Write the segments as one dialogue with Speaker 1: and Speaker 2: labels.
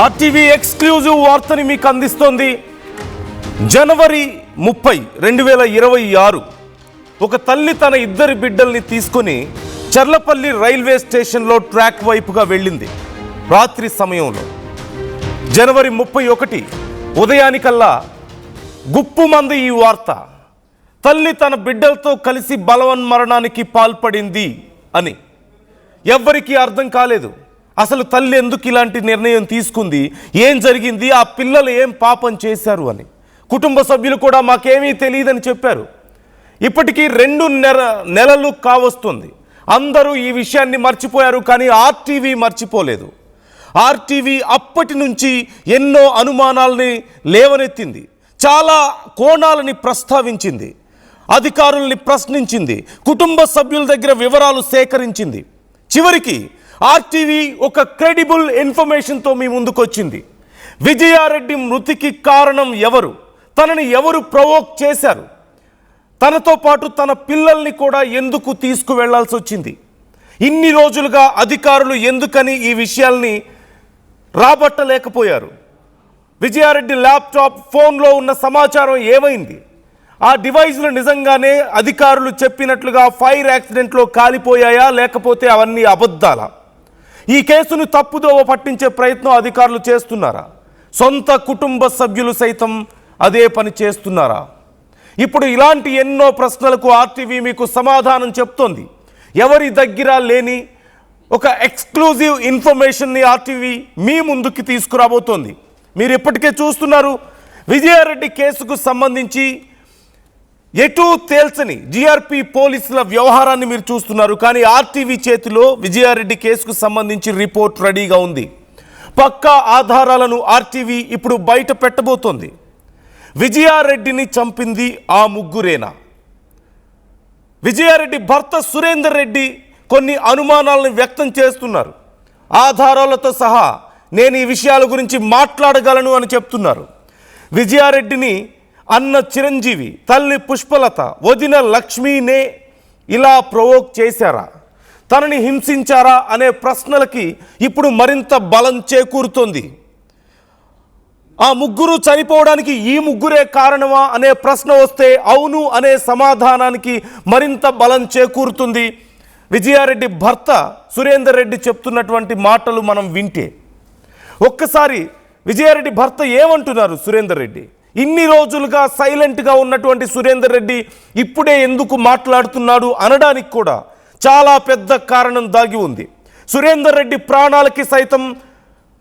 Speaker 1: RTV exclusive వార్తని మీకు అందిస్తోంది జనవరి 30, 2026. ఒక తల్లి తన ఇద్దరి బిడ్డల్ని తీసుకొని చర్లపల్లి రైల్వే స్టేషన్లో ట్రాక్ వైపుగా వెళ్ళింది. రాత్రి సమయంలో జనవరి 31 ఉదయానికల్లా గుప్పుమంది ఈ వార్త. తల్లి తన బిడ్డలతో కలిసి బలవన్మరణానికి పాల్పడింది అని. ఎవ్వరికీ అర్థం కాలేదు అసలు తల్లి ఎందుకు ఇలాంటి నిర్ణయం తీసుకుంది, ఏం జరిగింది, ఆ పిల్లలు ఏం పాపం చేశారు అని. కుటుంబ సభ్యులు కూడా మాకేమీ తెలియదని చెప్పారు. ఇప్పటికీ 2 నెలలు కావస్తుంది. అందరూ ఈ విషయాన్ని మర్చిపోయారు, కానీ ఆర్టీవీ మర్చిపోలేదు. ఆర్టీవీ అప్పటి నుంచి ఎన్నో అనుమానాలని లేవనెత్తింది, చాలా కోణాలని ప్రస్తావించింది, అధికారుల్ని ప్రశ్నించింది, కుటుంబ సభ్యుల దగ్గర వివరాలు సేకరించింది. చివరికి ఆర్టీవీ ఒక క్రెడిబుల్ ఇన్ఫర్మేషన్తో మీ ముందుకొచ్చింది. విజయారెడ్డి మృతికి కారణం ఎవరు, తనని ఎవరు ప్రవోక్ చేశారు, తనతో పాటు తన పిల్లల్ని కూడా ఎందుకు తీసుకువెళ్లాల్సి వచ్చింది, ఇన్ని రోజులుగా అధికారులు ఎందుకని ఈ విషయాల్ని రాబట్టలేకపోయారు, విజయారెడ్డి ల్యాప్టాప్ ఫోన్లో ఉన్న సమాచారం ఏమైంది, ఆ డివైజ్లు నిజంగానే అధికారులు చెప్పినట్లుగా ఫైర్ యాక్సిడెంట్లో కాలిపోయాయా లేకపోతే అవన్నీ అబద్ధాలా, ఈ కేసును తప్పుదోవ పట్టించే ప్రయత్నం అధికారులు చేస్తున్నారా, సొంత కుటుంబ సభ్యులు సైతం అదే పని చేస్తున్నారా? ఇప్పుడు ఇలాంటి ఎన్నో ప్రశ్నలకు ఆర్టీవీ మీకు సమాధానం చెప్తోంది. ఎవరి దగ్గర లేని ఒక ఎక్స్క్లూజివ్ ఇన్ఫర్మేషన్ని ఆర్టీవీ మీ ముందుకి తీసుకురాబోతోంది. మీరు ఇప్పటికే చూస్తున్నారు, విజయారెడ్డి కేసుకు సంబంధించి ఎటూ తేల్చని జీఆర్పీ పోలీసుల వ్యవహారాన్ని మీరు చూస్తున్నారు. కానీ ఆర్టీవీ చేతిలో విజయారెడ్డి కేసుకు సంబంధించి రిపోర్ట్ రెడీగా ఉంది. పక్కా ఆధారాలను ఆర్టీవీ ఇప్పుడు బయట పెట్టబోతోంది. విజయారెడ్డిని చంపింది ఆ ముగ్గురేనా? విజయారెడ్డి భర్త సురేందర్ రెడ్డి కొన్ని అనుమానాలను వ్యక్తం చేస్తున్నారు. ఆధారాలతో సహా నేను ఈ విషయాల గురించి మాట్లాడగలను అని చెప్తున్నారు. విజయారెడ్డిని అన్న చిరంజీవి, తల్లి పుష్పలత, వదిన లక్ష్మీనే ఇలా ప్రవోక్ చేశారా, తనని హింసించారా అనే ప్రశ్నలకి ఇప్పుడు మరింత బలం చేకూరుతోంది. ఆ ముగ్గురు చనిపోవడానికి ఈ ముగ్గురే కారణమా అనే ప్రశ్న వస్తే అవును అనే సమాధానానికి మరింత బలం చేకూరుతుంది. విజయారెడ్డి భర్త సురేందర్ రెడ్డి చెప్తున్నటువంటి మాటలు మనం వింటే ఒక్కసారి విజయారెడ్డి భర్త ఏమంటున్నారు. సురేందర్ రెడ్డి ఇన్ని రోజులుగా సైలెంట్గా ఉన్నటువంటి సురేందర్ రెడ్డి ఇప్పుడే ఎందుకు మాట్లాడుతున్నాడు అనడానికి కూడా చాలా పెద్ద కారణం దాగి ఉంది. సురేందర్ రెడ్డి ప్రాణాలకి సైతం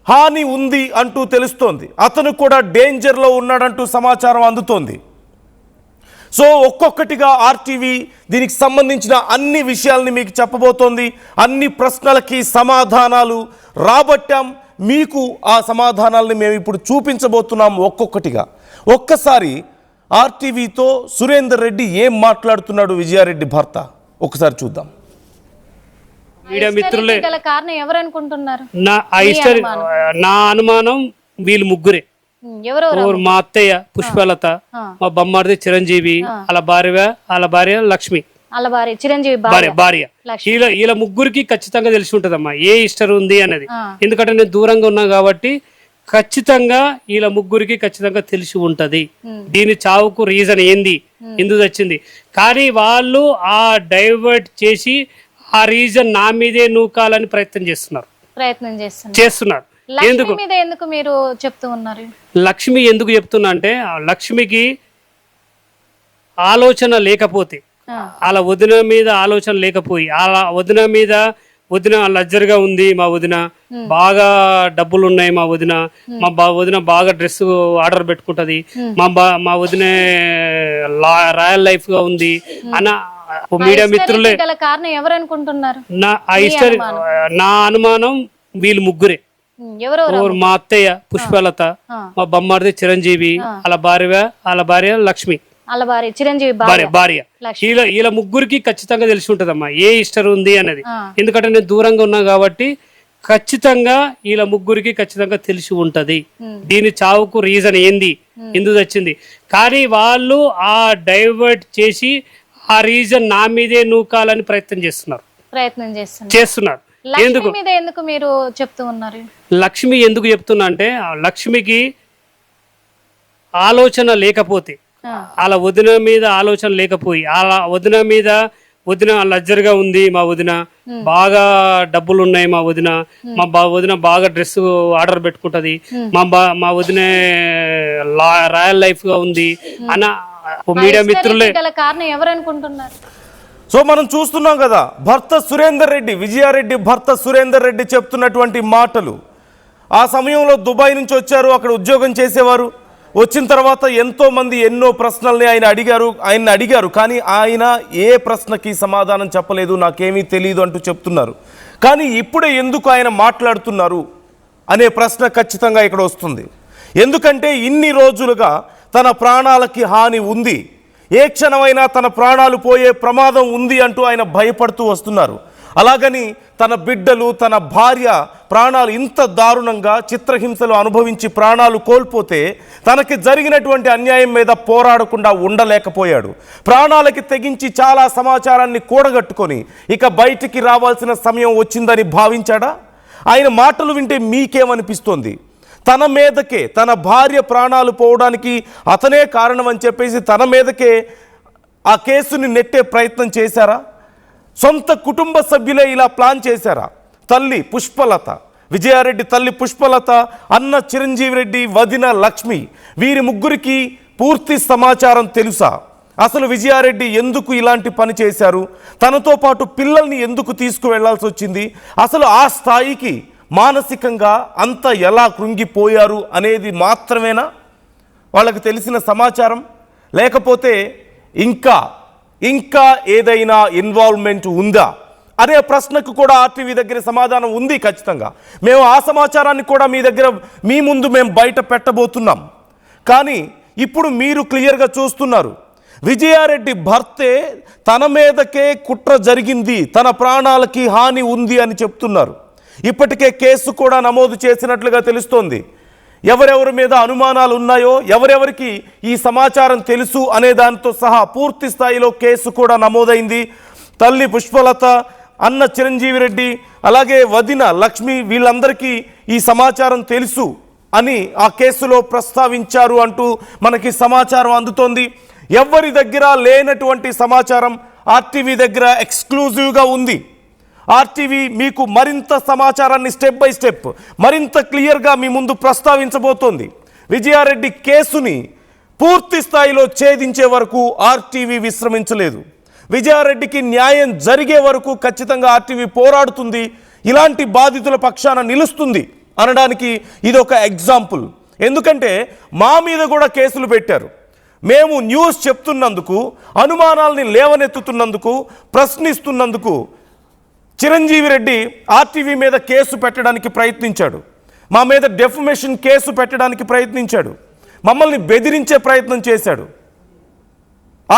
Speaker 1: హాని ఉంది అంటూ తెలుస్తోంది. అతను కూడా డేంజర్లో ఉన్నాడంటూ సమాచారం అందుతోంది. సో ఒక్కొక్కటిగా ఆర్టీవీ దీనికి సంబంధించిన అన్ని విషయాల్ని మీకు చెప్పబోతోంది. అన్ని ప్రశ్నలకి సమాధానాలు రాబట్టాం. మీకు ఆ సమాధానాలని మేము ఇప్పుడు చూపించబోతున్నాం ఒక్కొక్కటిగా. ఒక్కసారి ఆర్టీవీతో సురేందర్ రెడ్డి ఏం మాట్లాడుతున్నాడు విజయారెడ్డి భర్త ఒకసారి చూద్దాం.
Speaker 2: మీడియా మిత్రులే
Speaker 3: కారణం ఎవరు అనుకుంటున్నారు?
Speaker 2: నా అనుమానం వీళ్ళు ముగ్గురే. మా అత్తయ్య పుష్పలత, మా బొమ్మారిది చిరంజీవి, వాళ్ళ భార్య లక్ష్మి,
Speaker 3: చిరంజీవి
Speaker 2: భార్య. వీళ్ళ ముగ్గురికి ఖచ్చితంగా తెలిసి ఉంటదమ్మా ఏ హిస్టరీ ఉంది అనేది. ఎందుకంటే నేను దూరంగా ఉన్నా కాబట్టి ఖచ్చితంగా వీళ్ళ ముగ్గురికి ఖచ్చితంగా తెలిసి ఉంటది దీని చావుకు రీజన్ ఏంది, ఎందుకు వచ్చింది. కానీ వాళ్ళు ఆ డైవర్ట్ చేసి ఆ రీజన్ నా మీదే నూకాలని ప్రయత్నం చేస్తున్నారు.
Speaker 3: ఎందుకు మీరు చెప్తూ ఉన్నారు? లక్ష్మి
Speaker 2: ఎందుకు చెప్తున్నా అంటే లక్ష్మికి ఆలోచన లేకపోతే, వాళ్ళ వదిన మీద ఆలోచన లేకపోయి, వదిన లగ్జరీగా ఉంది, మా వదిన బాగా డబ్బులు ఉన్నాయి, మా వదిన బాగా డ్రెస్ ఆర్డర్ పెట్టుకుంటది, మా వదిన రాయల్ లైఫ్ గా ఉంది అన్న మీడియా మిత్రులే
Speaker 3: కారణం ఎవరు అనుకుంటున్నారు?
Speaker 2: నా అనుమానం వీళ్ళు ముగ్గురే. మా అత్తయ్య పుష్పలత, మా బొమ్మారిది చిరంజీవి, వాళ్ళ భార్య లక్ష్మి,
Speaker 3: చిరంజీవి
Speaker 2: భార్య. వీళ్ళ ముగ్గురికి ఖచ్చితంగా తెలిసి ఉంటదమ్మా ఏ హిస్టరీ ఉంది అనేది. ఎందుకంటే నేను దూరంగా ఉన్నా కాబట్టి ఖచ్చితంగా వీళ్ళ ముగ్గురికి ఖచ్చితంగా తెలిసి ఉంటది దీని చావుకు రీజన్ ఏంది, ఎందుకు వచ్చింది. కానీ వాళ్ళు ఆ డైవర్ట్ చేసి ఆ రీజన్ నా మీదే నూకాలని ప్రయత్నం చేస్తున్నారు. ఎందుకు
Speaker 3: లక్ష్మి మీద ఎందుకు మీరు చెప్తూ ఉన్నారు?
Speaker 2: లక్ష్మి ఎందుకు చెప్తున్నా అంటే ఆ లక్ష్మికి ఆలోచన లేకపోతే, అలా వదిన మీద ఆలోచన లేకపోయి, అలా వదిన లజ్జర్గా ఉంది, మా వదిన బాగా డబ్బులు ఉన్నాయి, మా వదిన వదిన బాగా డ్రెస్ ఆర్డర్ పెట్టుకుంటది, మా వదిన రాయల్ లైఫ్ గా ఉంది అన్న మీడియా మిత్రులే.
Speaker 3: గల కారణం ఎవరు అనుకుంటున్నారు?
Speaker 1: సో మనం చూస్తున్నాం కదా, భర్త సురేందర్ రెడ్డి, విజయారెడ్డి భర్త సురేందర్ రెడ్డి చెప్తున్నటువంటి మాటలు. ఆ సమయంలో దుబాయ్ నుంచి వచ్చారు, అక్కడ ఉద్యోగం చేసేవారు. వచ్చిన తర్వాత ఎంతో మంది ఎన్నో ప్రశ్నల్ని ఆయన్ని అడిగారు, కానీ ఆయన ఏ ప్రశ్నకి సమాధానం చెప్పలేదు, నాకేమీ తెలియదు అంటూ చెప్తున్నారు. కానీ ఇప్పుడే ఎందుకు ఆయన మాట్లాడుతున్నారు అనే ప్రశ్న ఖచ్చితంగా ఇక్కడ వస్తుంది. ఎందుకంటే ఇన్ని రోజులుగా తన ప్రాణాలకి హాని ఉంది, ఏ క్షణమైనా తన ప్రాణాలు పోయే ప్రమాదం ఉంది అంటూ ఆయన భయపడుతూ వస్తున్నారు. అలాగని తన బిడ్డలు, తన భార్య ప్రాణాలు ఇంత దారుణంగా చిత్రహింసలు అనుభవించి ప్రాణాలు కోల్పోతే తనకి జరిగినటువంటి అన్యాయం మీద పోరాడకుండా ఉండలేకపోయాడు. ప్రాణాలకి తెగించి చాలా సమాచారాన్ని కూడగట్టుకొని ఇక బయటికి రావాల్సిన సమయం వచ్చిందని భావించాడా? ఆయన మాటలు వింటే మీకేమనిపిస్తోంది? తన మీదకే, తన భార్య ప్రాణాలు పోవడానికి అతనే కారణం అని చెప్పేసి తన మీదకే ఆ కేసుని నెట్టే ప్రయత్నం చేశారా? సొంత కుటుంబ సభ్యులే ఇలా ప్లాన్ చేశారా? తల్లి పుష్పలత, విజయారెడ్డి తల్లి పుష్పలత, అన్న చిరంజీవి రెడ్డి, వదిన లక్ష్మి, వీరి ముగ్గురికి పూర్తి సమాచారం తెలుసా? అసలు విజయారెడ్డి ఎందుకు ఇలాంటి పని చేశారు? తనతో పాటు పిల్లల్ని ఎందుకు తీసుకువెళ్లాల్సి వచ్చింది? అసలు ఆ స్థాయికి మానసికంగా అంత ఎలా కృంగిపోయారు అనేది మాత్రమేనా వాళ్ళకి తెలిసిన సమాచారం? లేకపోతే ఇంకా ఏదైనా ఇన్వాల్వ్మెంట్ ఉందా అనే ప్రశ్నకు కూడా ఆర్టీవీ దగ్గర సమాధానం ఉంది. ఖచ్చితంగా మేము ఆ సమాచారాన్ని కూడా మీ ముందు మేము బయట పెట్టబోతున్నాం. కానీ ఇప్పుడు మీరు క్లియర్గా చూస్తున్నారు, విజయారెడ్డి భర్తే తన మీదకే కుట్ర జరిగింది, తన ప్రాణాలకి హాని ఉంది అని చెప్తున్నారు. ఇప్పటికే కేసు కూడా నమోదు చేసినట్లుగా తెలుస్తోంది. ఎవరెవరి మీద అనుమానాలు ఉన్నాయో, ఎవరెవరికి ఈ సమాచారం తెలుసు అనే దానితో సహా పూర్తి స్థాయిలో కేసు కూడా నమోదైంది. తల్లి పుష్పలత, అన్న చిరంజీవి రెడ్డి, అలాగే వదిన లక్ష్మి, వీళ్ళందరికీ ఈ సమాచారం తెలుసు అని ఆ కేసులో ప్రస్తావించారు అంటూ మనకి సమాచారం అందుతోంది. ఎవరి దగ్గర లేనటువంటి సమాచారం ఆర్టీవీ దగ్గర ఎక్స్క్లూజివ్గా ఉంది. ఆర్టీవీ మీకు మరింత సమాచారాన్ని స్టెప్ బై స్టెప్ మరింత క్లియర్గా మీ ముందు ప్రస్తావించబోతోంది. విజయారెడ్డి కేసుని పూర్తి స్థాయిలో ఛేదించే వరకు ఆర్టీవీ విశ్రమించలేదు. విజయారెడ్డికి న్యాయం జరిగే వరకు ఖచ్చితంగా ఆర్టీవీ పోరాడుతుంది, ఇలాంటి బాధితుల పక్షాన నిలుస్తుంది అనడానికి ఇది ఒక ఎగ్జాంపుల్. ఎందుకంటే మా మీద కూడా కేసులు పెట్టారు. మేము న్యూస్ చెప్తున్నందుకు, అనుమానాల్ని లేవనెత్తుతున్నందుకు, ప్రశ్నిస్తున్నందుకు చిరంజీవి రెడ్డి ఆర్టీవీ మీద కేసు పెట్టడానికి ప్రయత్నించాడు. మా మీద డెఫమేషన్ కేసు పెట్టడానికి ప్రయత్నించాడు. మమ్మల్ని బెదిరించే ప్రయత్నం చేశాడు.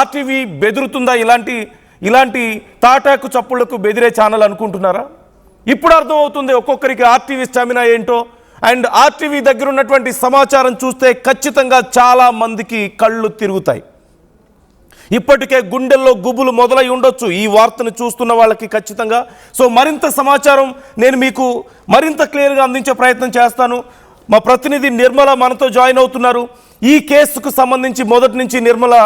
Speaker 1: ఆర్టీవీ బెదురుతుందా? ఇలాంటి తాటాకు చప్పుళ్లకు బెదిరే ఛానల్ అనుకుంటున్నారా? ఇప్పుడు అర్థమవుతుంది ఒక్కొక్కరికి ఆర్టీవీ స్టామినా ఏంటో. అండ్ ఆర్టీవీ దగ్గర ఉన్నటువంటి సమాచారం చూస్తే ఖచ్చితంగా చాలా మందికి కళ్ళు తిరుగుతాయి. ఇప్పటికే గుండెల్లో గుబులు మొదలై ఉండొచ్చు ఈ వార్తను చూస్తున్న వాళ్ళకి ఖచ్చితంగా. సో మరింత సమాచారం నేను మీకు మరింత క్లియర్గా అందించే ప్రయత్నం చేస్తాను. మా ప్రతినిధి నిర్మల మనతో జాయిన్ అవుతున్నారు. ఈ కేసుకు సంబంధించి మొదటి నుంచి నిర్మల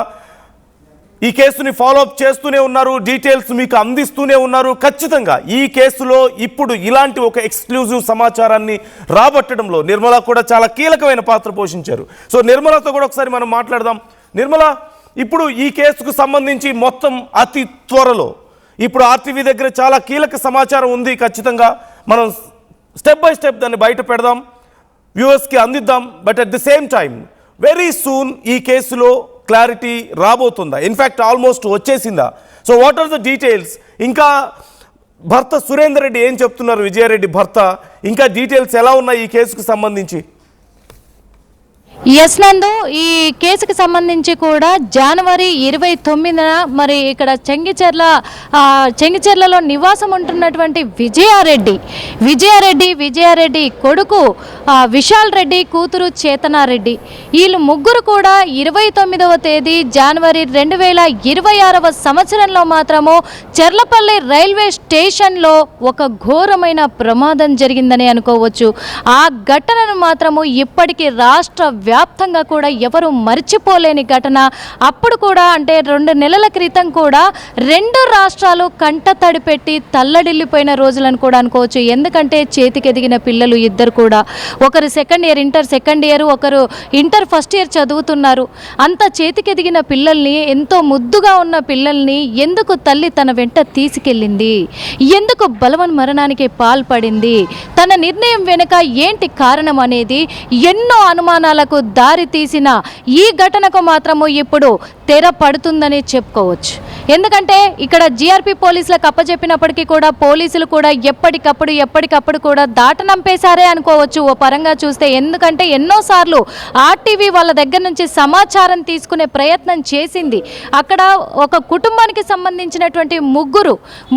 Speaker 1: ఈ కేసుని ఫాలోఅప్ చేస్తూనే ఉన్నారు, డీటెయిల్స్ మీకు అందిస్తూనే ఉన్నారు. ఖచ్చితంగా ఈ కేసులో ఇప్పుడు ఇలాంటి ఒక ఎక్స్క్లూజివ్ సమాచారాన్ని రాబట్టడంలో నిర్మల కూడా చాలా కీలకమైన పాత్ర పోషించారు. సో నిర్మలతో కూడా ఒకసారి మనం మాట్లాడదాం. నిర్మల, ఇప్పుడు ఈ కేసుకు సంబంధించి మొత్తం అతి త్వరలో ఇప్పుడు ఆర్టీవీ దగ్గర చాలా కీలక సమాచారం ఉంది. ఖచ్చితంగా మనం స్టెప్ బై స్టెప్ దాన్ని బయట పెడదాం, వ్యూవర్స్కి అందిద్దాం. But at the same time very soon ఈ కేసులో క్లారిటీ రాబోతుందా? ఇన్ఫ్యాక్ట్ ఆల్మోస్ట్ వచ్చేసిందా? So what are the details? ఇంకా భర్త సురేందర్ రెడ్డి ఏం చెప్తున్నారు, విజయారెడ్డి భర్త, ఇంకా డీటెయిల్స్ ఎలా ఉన్నాయి ఈ కేసుకు సంబంధించి?
Speaker 3: ఎస్ నందు, ఈ కేసుకు సంబంధించి కూడా జనవరి 29న మరి ఇక్కడ చెంగిచెర్లలో నివాసం ఉంటున్నటువంటి విజయారెడ్డి కొడుకు విశాల్ రెడ్డి, కూతురు చేతనారెడ్డి, వీళ్ళు ముగ్గురు కూడా 29వ తేదీ జనవరి 2026వ సంవత్సరంలో మాత్రము చెర్లపల్లి రైల్వే స్టేషన్లో ఒక ఘోరమైన ప్రమాదం జరిగిందని అనుకోవచ్చు. ఆ ఘటనను మాత్రము ఇప్పటికీ రాష్ట్ర వ్యాప్తంగా కూడా ఎవరు మర్చిపోలేని ఘటన. అప్పుడు కూడా అంటే 2 నెలల క్రితం కూడా 2 రాష్ట్రాలు కంటతడి పెట్టి తల్లడిల్లిపోయిన రోజులను కూడా అనుకోవచ్చు. ఎందుకంటే చేతికి ఎదిగిన పిల్లలు ఇద్దరు కూడా, ఒకరు ఇంటర్ సెకండ్ ఇయర్, ఒకరు ఇంటర్ ఫస్ట్ ఇయర్ చదువుతున్నారు. అంత చేతికి ఎదిగిన పిల్లల్ని, ఎంతో ముద్దుగా ఉన్న పిల్లల్ని ఎందుకు తల్లి తన వెంట తీసుకెళ్ళింది, ఎందుకు బలవన్ మరణానికి పాల్పడింది, తన నిర్ణయం వెనుక ఏంటి కారణం అనేది ఎన్నో అనుమానాలకు దారి తీసిన ఈ ఘటనకు మాత్రము ఇప్పుడు తెర పడుతుందని చెప్పుకోవచ్చు. ఎందుకంటే ఇక్కడ జిఆర్పి పోలీసులకు అప్పచెప్పినప్పటికీ కూడా పోలీసులు కూడా ఎప్పటికప్పుడు కూడా దాటనంపేశారే అనుకోవచ్చు ఓ పరంగా చూస్తే. ఎందుకంటే ఎన్నోసార్లు ఆర్టీవీ వాళ్ళ దగ్గర నుంచి సమాచారం తీసుకునే ప్రయత్నం చేసింది. అక్కడ ఒక కుటుంబానికి సంబంధించినటువంటి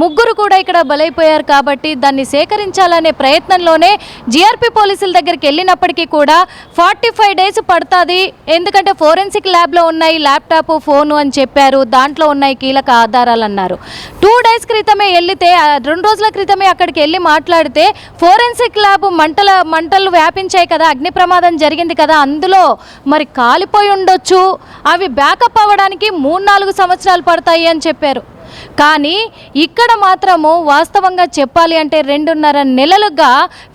Speaker 3: ముగ్గురు కూడా ఇక్కడ బలైపోయారు. కాబట్టి దాన్ని సేకరించాలనే ప్రయత్నంలోనే జిఆర్పి పోలీసుల దగ్గరికి వెళ్ళినప్పటికీ కూడా 45 days పడుతుంది. ఎందుకంటే ఫోరెన్సిక్ ల్యాబ్లో ఉన్నాయి ల్యాప్టాప్, ఫోను అని చెప్పారు, దాంట్లో ఉన్నాయి కీలక ఆధారాలు అన్నారు. 2 days క్రితమే వెళ్తే, 2 రోజుల క్రితమే అక్కడికి వెళ్ళి మాట్లాడితే ఫోరెన్సిక్ ల్యాబ్ మంటలు వ్యాపించాయి కదా, అగ్ని ప్రమాదం జరిగింది కదా, అందులో మరి కాలిపోయి ఉండొచ్చు, అవి బ్యాకప్ అవ్వడానికి 3-4 సంవత్సరాలు పడతాయి అని చెప్పారు. కానీ ఇక్కడ మాత్రము వాస్తవంగా చెప్పాలి అంటే 2.5 నెలలుగా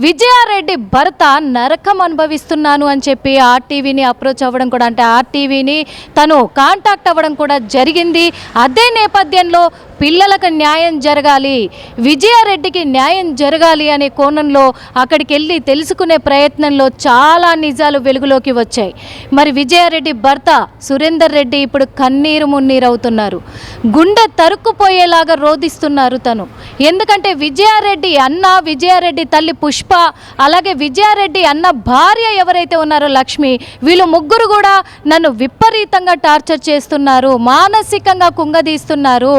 Speaker 3: విజయారెడ్డి భర్త నరకం అనుభవిస్తున్నాను అని చెప్పి ఆర్టీవీని అప్రోచ్ అవ్వడం కూడా, అంటే ఆర్టీవీని తను కాంటాక్ట్ అవ్వడం కూడా జరిగింది. అదే నేపథ్యంలో పిల్లలకు న్యాయం జరగాలి, విజయారెడ్డికి న్యాయం జరగాలి అనే కోణంలో అక్కడికి వెళ్ళి తెలుసుకునే ప్రయత్నంలో చాలా నిజాలు వెలుగులోకి వచ్చాయి. మరి విజయారెడ్డి భర్త సురేందర్ రెడ్డి ఇప్పుడు కన్నీరు మున్నీరు అవుతున్నారు, గుండె తరుక్కుపోయేలాగా రోధిస్తున్నారు తను. ఎందుకంటే విజయారెడ్డి తల్లి పుష్ప, అలాగే విజయారెడ్డి అన్న భార్య ఎవరైతే ఉన్నారో లక్ష్మి, వీళ్ళు ముగ్గురు కూడా నన్ను విపరీతంగా టార్చర్ చేస్తున్నారు, మానసికంగా కుంగదీస్తున్నారు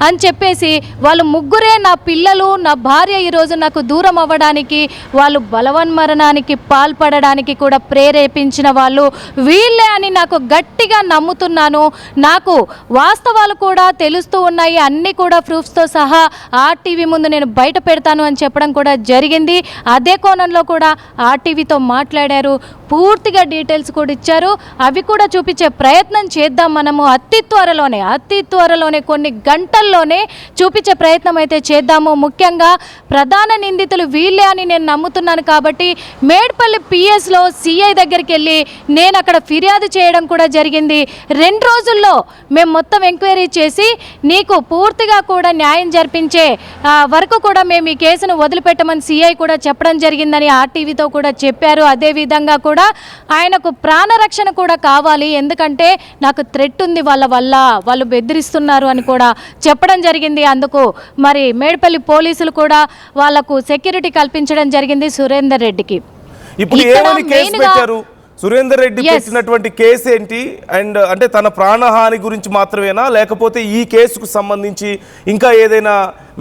Speaker 3: అని చెప్పేసి వాళ్ళు ముగ్గురే నా పిల్లలు, నా భార్య ఈరోజు నాకు దూరం అవ్వడానికి, వాళ్ళు బలవన్మరణానికి పాల్పడడానికి కూడా ప్రేరేపించిన వాళ్ళు వీళ్ళే అని నాకు గట్టిగా నమ్ముతున్నాను. నాకు వాస్తవాలు కూడా తెలుస్తూ ఉన్నాయి, అన్నీ కూడా ప్రూఫ్స్తో సహా ఆర్టీవీ ముందు నేను బయట పెడతాను అని చెప్పడం కూడా జరిగింది. అదే కోణంలో కూడా ఆర్టీవీతో మాట్లాడారు, పూర్తిగా డీటెయిల్స్ కూడా ఇచ్చారు. అవి కూడా చూపించే ప్రయత్నం చేద్దాం మనము అతి త్వరలోనే కొన్ని గంటల్లోనే చూపించే ప్రయత్నం అయితే చేద్దాము. ముఖ్యంగా ప్రధాన నిందితులు వీళ్ళే అని నేను నమ్ముతున్నాను. కాబట్టి మేడ్పల్లి పిఎస్లో సిఐ దగ్గరికి వెళ్ళి నేను అక్కడ ఫిర్యాదు చేయడం కూడా జరిగింది. 2 రోజుల్లో మేము మొత్తం ఎంక్వైరీ చేసి నీకు పూర్తిగా కూడా న్యాయం జరిపించే వరకు కూడా మేము ఈ కేసును వదిలిపెట్టమని సిఐ కూడా చెప్పడం జరిగిందని ఆర్టీవీతో కూడా చెప్పారు. అదేవిధంగా కూడా ఆయనకు ప్రాణరక్షణ కూడా కావాలి, ఎందుకంటే నాకు థ్రెట్ ఉంది, వాళ్ళు బెదిరిస్తున్నారు అని కూడా చెప్పడం జరిగింది. అందుకు మరి మేడ్పల్లి పోలీసులు కూడా వాళ్లకు సెక్యూరిటీ కల్పించడం జరిగింది సురేందర్ రెడ్డికి.
Speaker 1: ఇప్పుడు ఏమని కేసు పెట్టారు? సురేందర్ రెడ్డి పెట్టినటువంటి కేసు ఏంటి? అండ్ అంటే తన ప్రాణహాని గురించి మాత్రమేనా, లేకపోతే ఈ కేసుకు సంబంధించి ఇంకా ఏదైనా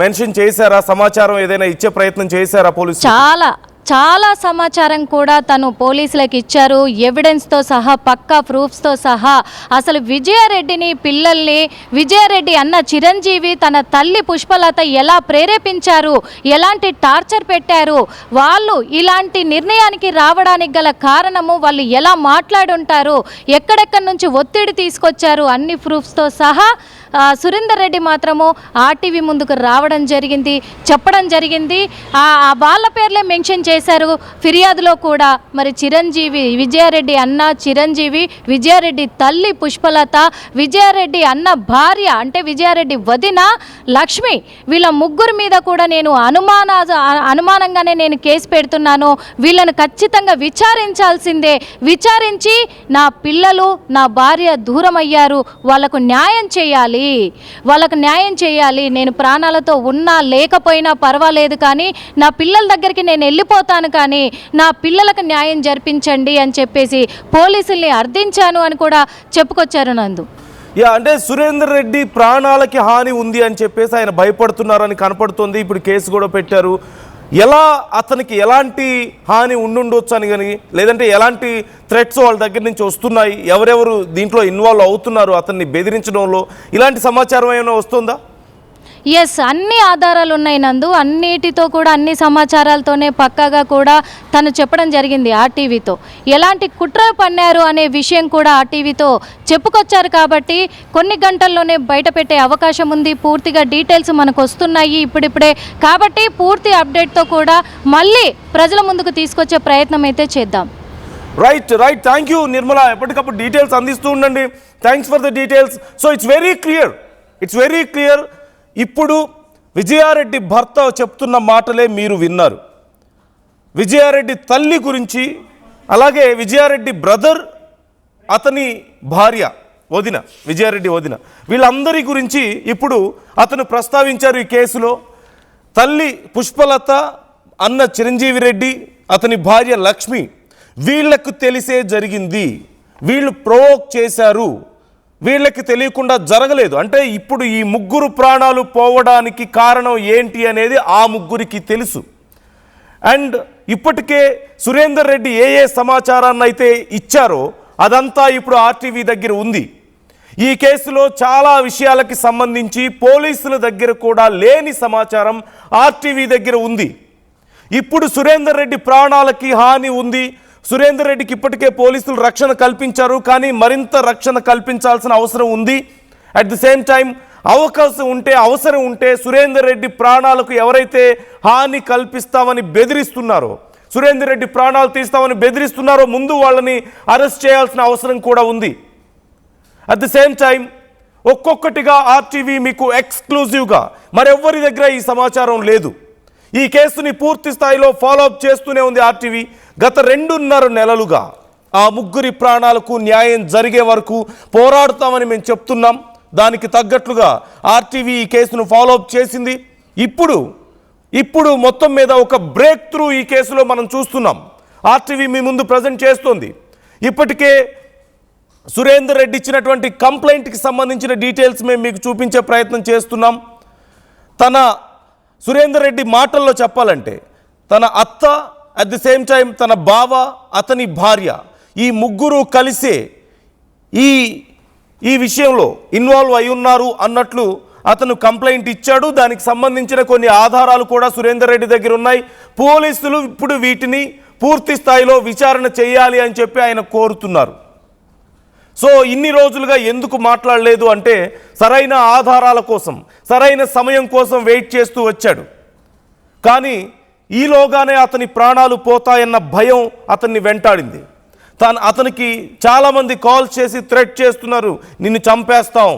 Speaker 1: మెన్షన్ చేశారా, సమాచారం ఏదైనా ఇచ్చే ప్రయత్నం చేశారా పోలీసులు?
Speaker 3: చాలా సమాచారం కూడా తను పోలీసులకు ఇచ్చారు, ఎవిడెన్స్తో సహా, పక్కా ప్రూఫ్స్తో సహా. అసలు విజయారెడ్డిని, పిల్లల్ని, విజయారెడ్డి అన్న చిరంజీవి తన తల్లి పుష్పలత ఎలా ప్రేరేపించారు, ఎలాంటి టార్చర్ పెట్టారు, వాళ్ళు ఇలాంటి నిర్ణయానికి రావడానికి గల కారణము, వాళ్ళు ఎలా మాట్లాడుంటారు, ఎక్కడెక్కడి నుంచి ఒత్తిడి తీసుకొచ్చారు, అన్ని ప్రూఫ్స్తో సహా సురేందర్ రెడ్డి మాత్రము ఆర్టీవీ ముందుకు రావడం జరిగింది, చెప్పడం జరిగింది. వాళ్ళ పేర్లే మెన్షన్ చేశారు ఫిర్యాదులో కూడా. మరి విజయారెడ్డి అన్న చిరంజీవి, విజయారెడ్డి తల్లి పుష్పలత, విజయారెడ్డి అన్న భార్య అంటే విజయారెడ్డి వదిన లక్ష్మి, వీళ్ళ ముగ్గురు మీద కూడా నేను అనుమానంగానే నేను కేసు పెడుతున్నాను. వీళ్ళను ఖచ్చితంగా విచారించాల్సిందే, విచారించి నా పిల్లలు, నా భార్య దూరం అయ్యారు, వాళ్లకు న్యాయం చేయాలి, చేయాలి, వాళ్ళకు న్యాయం చేయాలి. నేను ప్రాణాలతో ఉన్నా లేకపోయినా పర్వాలేదు, కానీ నా పిల్లల దగ్గరికి నేను వెళ్ళిపోతాను, కానీ నా పిల్లలకు న్యాయం జరిపించండి అని చెప్పేసి పోలీసుల్ని అర్థించాను అని కూడా చెప్పుకొచ్చారు నందు.
Speaker 1: అంటే సురేందర్ రెడ్డి ప్రాణాలకి హాని ఉంది అని చెప్పేసి ఆయన భయపడుతున్నారని కనపడుతుంది. ఇప్పుడు కేసు కూడా పెట్టారు. ఎలా అతనికి ఎలాంటి హాని ఉండుండొచ్చు అని కానీ, లేదంటే ఎలాంటి థ్రెట్స్ వాళ్ళ దగ్గర నుంచి వస్తున్నాయి, ఎవరెవరు దీంట్లో ఇన్వాల్వ్ అవుతున్నారు అతన్ని బెదిరించడంలో, ఇలాంటి సమాచారం ఏమైనా వస్తుందా?
Speaker 3: ఎస్, అన్ని ఆధారాలు ఉన్నాయి నందు. అన్నిటితో కూడా, అన్ని సమాచారాలతోనే పక్కాగా కూడా తను చెప్పడం జరిగింది ఆర్టీవీతో. ఎలాంటి కుట్రలు పన్నారు అనే విషయం కూడా ఆర్టీవీతో చెప్పుకొచ్చారు. కాబట్టి కొన్ని గంటల్లోనే బయట పెట్టే అవకాశం ఉంది. పూర్తిగా డీటెయిల్స్ మనకు వస్తున్నాయి ఇప్పుడిప్పుడే. కాబట్టి పూర్తి అప్డేట్తో కూడా మళ్ళీ ప్రజల ముందుకు తీసుకొచ్చే ప్రయత్నం అయితే చేద్దాం.
Speaker 1: రైట్. థ్యాంక్ యూ నిర్మల, ఎప్పటికప్పుడు డీటెయిల్స్ అందిస్తూ ఉండండి. Thanks for the details. So it's very clear. ఇప్పుడు విజయారెడ్డి భర్త చెప్తున్న మాటలే మీరు విన్నారు. విజయారెడ్డి తల్లి గురించి, అలాగే విజయారెడ్డి బ్రదర్, అతని భార్య వదిన, విజయారెడ్డి వదిన, వీళ్ళందరి గురించి ఇప్పుడు అతను ప్రస్తావించారు ఈ కేసులో. తల్లి పుష్పలత, అన్న చిరంజీవి రెడ్డి, అతని భార్య లక్ష్మి, వీళ్లకు తెలిసే జరిగింది, వీళ్ళు ప్రొవోక్ చేశారు, వీళ్ళకి తెలియకుండా జరగలేదు. అంటే ఇప్పుడు ఈ ముగ్గురు ప్రాణాలు పోవడానికి కారణం ఏంటి అనేది ఆ ముగ్గురికి తెలుసు. అండ్ ఇప్పటికే సురేందర్ రెడ్డి ఏ సమాచారాన్ని అయితే ఇచ్చారో అదంతా ఇప్పుడు ఆర్టీవీ దగ్గర ఉంది. ఈ కేసులో చాలా విషయాలకి సంబంధించి పోలీసుల దగ్గర కూడా లేని సమాచారం ఆర్టీవీ దగ్గర ఉంది. ఇప్పుడు సురేందర్ రెడ్డి ప్రాణాలకి హాని ఉంది. సురేందర్ రెడ్డికి ఇప్పటికే పోలీసులు రక్షణ కల్పించారు, కానీ మరింత రక్షణ కల్పించాల్సిన అవసరం ఉంది. అట్ ది సేమ్ టైం అవసరం ఉంటే సురేందర్ రెడ్డి ప్రాణాలకు ఎవరైతే హాని కల్పిస్తామని బెదిరిస్తున్నారో, సురేందర్ రెడ్డి ప్రాణాలు తీస్తామని బెదిరిస్తున్నారో, ముందు వాళ్ళని అరెస్ట్ చేయాల్సిన అవసరం కూడా ఉంది. అట్ ది సేమ్ టైం ఒక్కొక్కటిగా ఆర్టీవీ మీకు ఎక్స్క్లూజివ్గా మరెవ్వరి దగ్గర ఈ సమాచారం లేదు. ఈ కేసుని పూర్తి స్థాయిలో ఫాలోఅప్ చేస్తూనే ఉంది ఆర్టీవీ. గత 2.5 నెలలుగా ఆ ముగ్గురి ప్రాణాలకు న్యాయం జరిగే వరకు పోరాడుతామని మేము చెప్తున్నాం. దానికి తగ్గట్లుగా ఆర్టీవీ ఈ కేసును ఫాలోఅప్ చేసింది. ఇప్పుడు మొత్తం మీద ఒక బ్రేక్ త్రూ ఈ కేసులో మనం చూస్తున్నాం. ఆర్టీవీ మీ ముందు ప్రజెంట్ చేస్తోంది. ఇప్పటికే సురేందర్ రెడ్డి ఇచ్చినటువంటి కంప్లైంట్కి సంబంధించిన డీటెయిల్స్ మేము మీకు చూపించే ప్రయత్నం చేస్తున్నాం. సురేందర్ రెడ్డి మాటల్లో చెప్పాలంటే తన అత్త, అట్ ది సేమ్ టైం తన బావ, అతని భార్య, ఈ ముగ్గురు కలిసే ఈ విషయంలో ఇన్వాల్వ్ అయి ఉన్నారు అన్నట్లు అతను కంప్లైంట్ ఇచ్చాడు. దానికి సంబంధించిన కొన్ని ఆధారాలు కూడా సురేందర్ రెడ్డి దగ్గర ఉన్నాయి. పోలీసులు ఇప్పుడు వీటిని పూర్తి స్థాయిలో విచారణ చేయాలి అని చెప్పి ఆయన కోరుతున్నారు. సో ఇన్ని రోజులుగా ఎందుకు మాట్లాడలేదు అంటే సరైన ఆధారాల కోసం, సరైన సమయం కోసం వెయిట్ చేస్తూ వచ్చాడు. కానీ ఈలోగానే అతని ప్రాణాలు పోతాయన్న భయం అతన్ని వెంటాడింది. అతనికి చాలామంది కాల్ చేసి థ్రెట్ చేస్తున్నారు, నిన్ను చంపేస్తాం,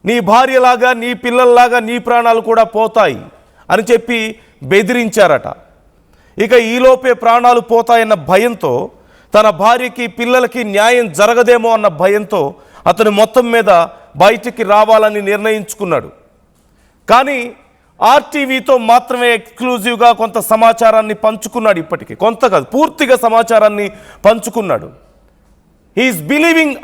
Speaker 1: నీ భార్యలాగా నీ పిల్లల్లాగా నీ ప్రాణాలు కూడా పోతాయి అని చెప్పి బెదిరించారట. ఇక ఈలోపే ప్రాణాలు పోతాయన్న భయంతో, తన భార్యకి పిల్లలకి న్యాయం జరగదేమో అన్న భయంతో అతను మొత్తం మీద బయటికి రావాలని నిర్ణయించుకున్నాడు. కానీ ఆర్టీవీతో మాత్రమే ఎక్స్క్లూజివ్గా కొంత సమాచారాన్ని పంచుకున్నాడు. ఇప్పటికీ కొంత కాదు, పూర్తిగా సమాచారాన్ని పంచుకున్నాడు. హీఈస్ బిలీవింగ్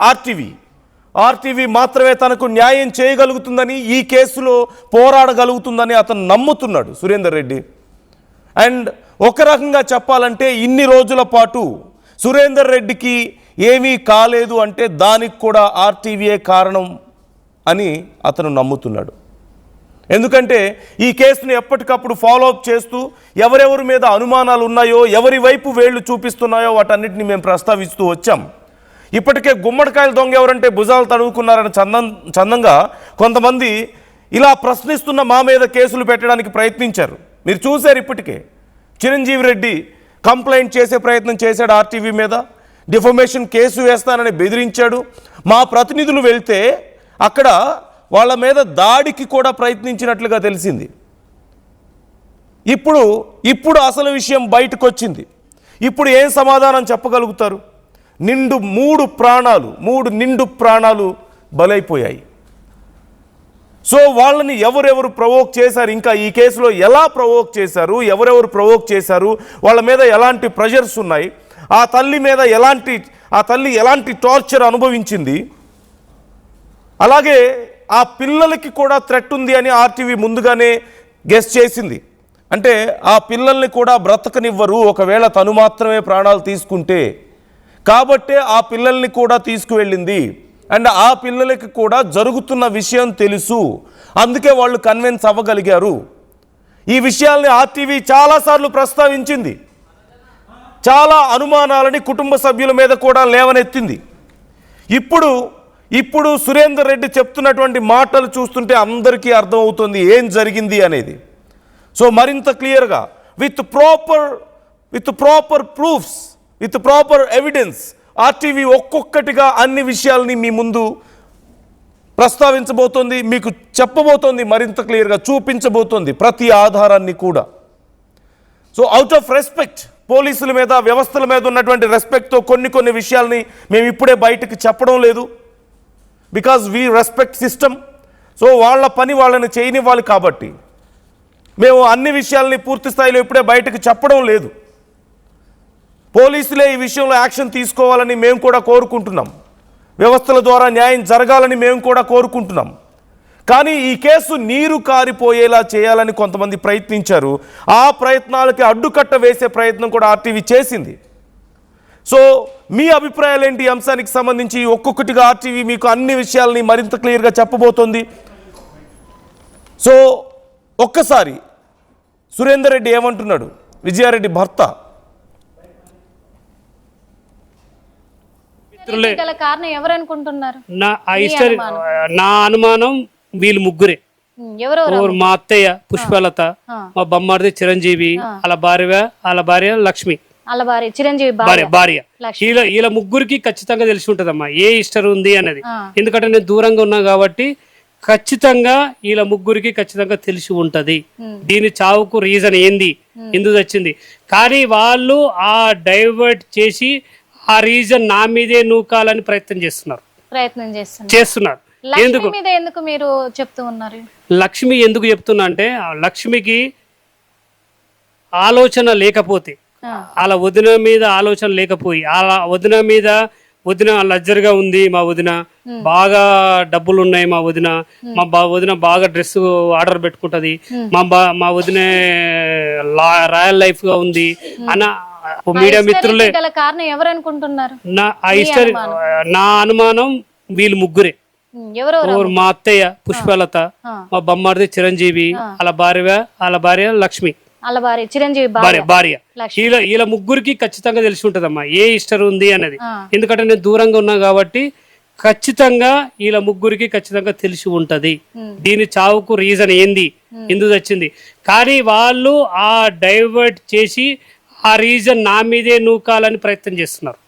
Speaker 1: ఆర్టీవీ మాత్రమే తనకు న్యాయం చేయగలుగుతుందని, ఈ కేసులో పోరాడగలుగుతుందని అతను నమ్ముతున్నాడు సురేందర్ రెడ్డి. అండ్ ఒక రకంగా చెప్పాలంటే ఇన్ని రోజుల పాటు సురేందర్ రెడ్డికి ఏమీ కాలేదు అంటే దానికి కూడా ఆర్టీవీయే కారణం అని అతను నమ్ముతున్నాడు. ఎందుకంటే ఈ కేసుని ఎప్పటికప్పుడు ఫాలోఅప్ చేస్తూ ఎవరెవరి మీద అనుమానాలు ఉన్నాయో, ఎవరి వైపు వేళ్లు చూపిస్తున్నాయో వాటన్నిటిని మేము ప్రస్తావిస్తూ వచ్చాం. ఇప్పటికే గుమ్మడికాయల దొంగ ఎవరంటే భుజాలు తడువుకున్నారని చందంగా కొంతమంది ఇలా ప్రశ్నిస్తున్న మా మీద కేసులు పెట్టడానికి ప్రయత్నించారు. మీరు చూశారు. ఇప్పటికే చిరంజీవి రెడ్డి కంప్లైంట్ చేసే ప్రయత్నం చేశాడు ఆర్టీవీ మీద, డిఫమేషన్ కేసు వేస్తానని బెదిరించాడు. మా ప్రతినిధులు వెళ్తే అక్కడ వాళ్ళ మీద దాడికి కూడా ప్రయత్నించినట్లుగా తెలిసింది. ఇప్పుడు అసలు విషయం బయటకు వచ్చింది. ఇప్పుడు ఏం సమాధానం చెప్పగలుగుతారు? 3 నిండు ప్రాణాలు బలైపోయాయి. సో వాళ్ళని ఎవరెవరు ప్రవోక్ చేశారు, ఇంకా ఈ కేసులో ఎలా ప్రవోక్ చేశారు, ఎవరెవరు ప్రవోక్ చేశారు, వాళ్ళ మీద ఎలాంటి ప్రెషర్స్ ఉన్నాయి, ఆ తల్లి ఎలాంటి టార్చర్ అనుభవించింది, అలాగే ఆ పిల్లలకి కూడా థ్రెట్ ఉంది అని ఆర్టీవీ ముందుగానే గెస్ చేసింది. అంటే ఆ పిల్లల్ని కూడా బ్రతకనివ్వరు ఒకవేళ తను మాత్రమే ప్రాణాలు తీసుకుంటే, కాబట్టే ఆ పిల్లల్ని కూడా తీసుకువెళ్ళింది. అండ్ ఆ పిల్లలకి కూడా జరుగుతున్న విషయం తెలుసు, అందుకే వాళ్ళు కన్విన్స్ అవ్వగలిగారు. ఈ విషయాల్ని ఆర్టీవీ చాలాసార్లు ప్రస్తావించింది. చాలా అనుమానాలని కుటుంబ సభ్యుల మీద కూడా లేవనెత్తింది. ఇప్పుడు సురేందర్ రెడ్డి చెప్తున్నటువంటి మాటలు చూస్తుంటే అందరికీ అర్థమవుతుంది ఏం జరిగింది అనేది. సో మరింత క్లియర్గా with proper proofs, with proper evidence RTV ఒక్కొక్కటిగా అన్ని విషయాల్ని మీ ముందు ప్రస్తావించబోతోంది, మీకు చెప్పబోతోంది, మరింత క్లియర్గా చూపించబోతోంది ప్రతి ఆధారాన్ని కూడా. సో అవుట్ ఆఫ్ రెస్పెక్ట్, పోలీసుల మీద వ్యవస్థల మీద ఉన్నటువంటి రెస్పెక్ట్తో కొన్ని విషయాల్ని మేము ఇప్పుడే బయటకు చెప్పడం లేదు. Because we respect system. So వాళ్ళ పని వాళ్ళని చేయనివ్వాలి కాబట్టి మేము అన్ని విషయాల్ని పూర్తి స్థాయిలో ఇప్పుడే బయటకు చెప్పడం లేదు. పోలీసులే ఈ విషయంలో యాక్షన్ తీసుకోవాలని మేము కూడా కోరుకుంటున్నాం, వ్యవస్థల ద్వారా న్యాయం జరగాలని మేము కూడా కోరుకుంటున్నాం. కానీ ఈ కేసు నీరు కారిపోయేలా చేయాలని కొంతమంది ప్రయత్నించారు. ఆ ప్రయత్నాలకి అడ్డుకట్ట వేసే ప్రయత్నం కూడా ఆర్టీవీ చేసింది. సో మీ అభిప్రాయాలు ఏంటి ఈ అంశానికి సంబంధించి? ఒక్కొక్కటిగా ఆర్టీవీ మీకు అన్ని విషయాల్ని మరింత క్లియర్గా చెప్పబోతోంది. సో ఒక్కసారి సురేందర్ రెడ్డి ఏమంటున్నాడు, విజయారెడ్డి భర్త.
Speaker 3: గల కారణం ఎవరు అనుకుంటున్నారు?
Speaker 2: నా అనుమానం వీళ్ళు ముగ్గురే. మా అత్తయ్య పుష్పలత, మా బొమ్మారిది చిరంజీవి, వాళ్ళ భార్య లక్ష్మి,
Speaker 3: చిరంజీవి
Speaker 2: భార్య. వీళ్ళ ముగ్గురికి ఖచ్చితంగా తెలిసి ఉంటదమ్మా ఏ హిస్టరీ ఉంది అనేది. ఎందుకంటే నేను దూరంగా ఉన్నా కాబట్టి ఖచ్చితంగా వీళ్ళ ముగ్గురికి ఖచ్చితంగా తెలిసి ఉంటది దీని చావుకు రీజన్ ఏంది, ఎందుకు వచ్చింది. కానీ వాళ్ళు ఆ డైవర్ట్ చేసి ఆ రీజన్ నా మీదే నూకాలని ప్రయత్నం చేస్తున్నారు.
Speaker 3: ఎందుకు మీరు చెప్తూ ఉన్నారు?
Speaker 2: లక్ష్మి ఎందుకు చెప్తున్నా అంటే, లక్ష్మికి ఆలోచన లేకపోతే, అలా వదిన మీద ఆలోచన లేకపోయి, అలా వదిన లగ్జరీగా ఉంది, మా వదిన బాగా డబ్బులు ఉన్నాయి, మా వదిన బాగా డ్రెస్ ఆర్డర్ పెట్టుకుంటది, మా వదిన రాయల్ లైఫ్ గా ఉంది అన్న మీడియా మిత్రులే.
Speaker 3: కారణం ఎవరు అనుకుంటున్నారు?
Speaker 2: నా అనుమానం వీళ్ళు ముగ్గురే. మా అత్తయ్య పుష్పలత, మా బొమ్మారిది చిరంజీవి, వాళ్ళ భార్య లక్ష్మి,
Speaker 3: చిరంజీవి
Speaker 2: భార్య. వీళ్ళ ముగ్గురికి ఖచ్చితంగా తెలిసి ఉంటదమ్మా ఏ హిస్టరీ ఉంది అనేది. ఎందుకంటే నేను దూరంగా ఉన్నా కాబట్టి ఖచ్చితంగా వీళ్ళ ముగ్గురికి ఖచ్చితంగా తెలిసి ఉంటది దీని చావుకు రీజన్ ఏంది, ఎందుకు వచ్చింది. కానీ వాళ్ళు ఆ డైవర్ట్ చేసి ఆ రీజన్ నా మీదే నూకాలని ప్రయత్నం చేస్తున్నారు.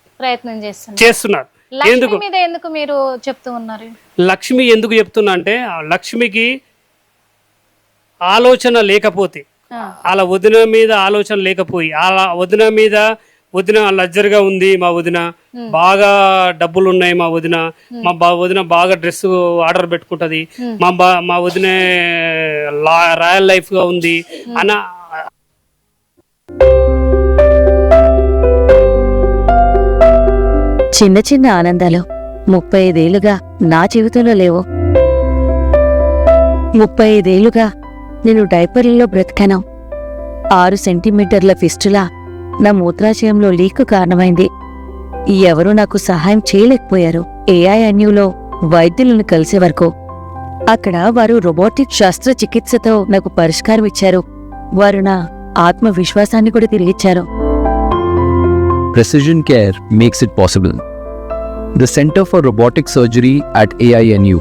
Speaker 3: ఎందుకు మీరు చెప్తూ ఉన్నారు?
Speaker 2: లక్ష్మి ఎందుకు చెప్తున్నా అంటే, లక్ష్మికి ఆలోచన లేకపోతే, అలా వదిన మీద ఆలోచన లేకపోయి, అలా వదిన లగ్జరీగా ఉంది, మా వదిన బాగా డబ్బులు ఉన్నాయి, మా వదిన బాగా డ్రెస్ ఆర్డర్ పెట్టుకుంటది, మా వదిన రాయల్ లైఫ్ గా ఉంది అన్న.
Speaker 4: చిన్న చిన్న ఆనందాలు 35 ఏళ్లుగా నా జీవితంలో లేవు. 35 ఏళ్లుగా నేను డైపర్లలో బ్రతికాను. 6 సెంటీమీటర్ల ఫిస్టులా నా మూత్రాశయంలో లీకు కారణమైంది. ఎవరూ నాకు సహాయం చేయలేకపోయారు. AINUలో వైద్యులను కలిసే వరకు. అక్కడ వారు రోబోటిక్ శస్త్రచికిత్సతో నాకు పరిష్కారం ఇచ్చారు. వారు నా ఆత్మవిశ్వాసాన్ని కూడా తిరిగిచ్చారు.
Speaker 5: Precision Care makes it possible. The Center for Robotic Surgery at AINU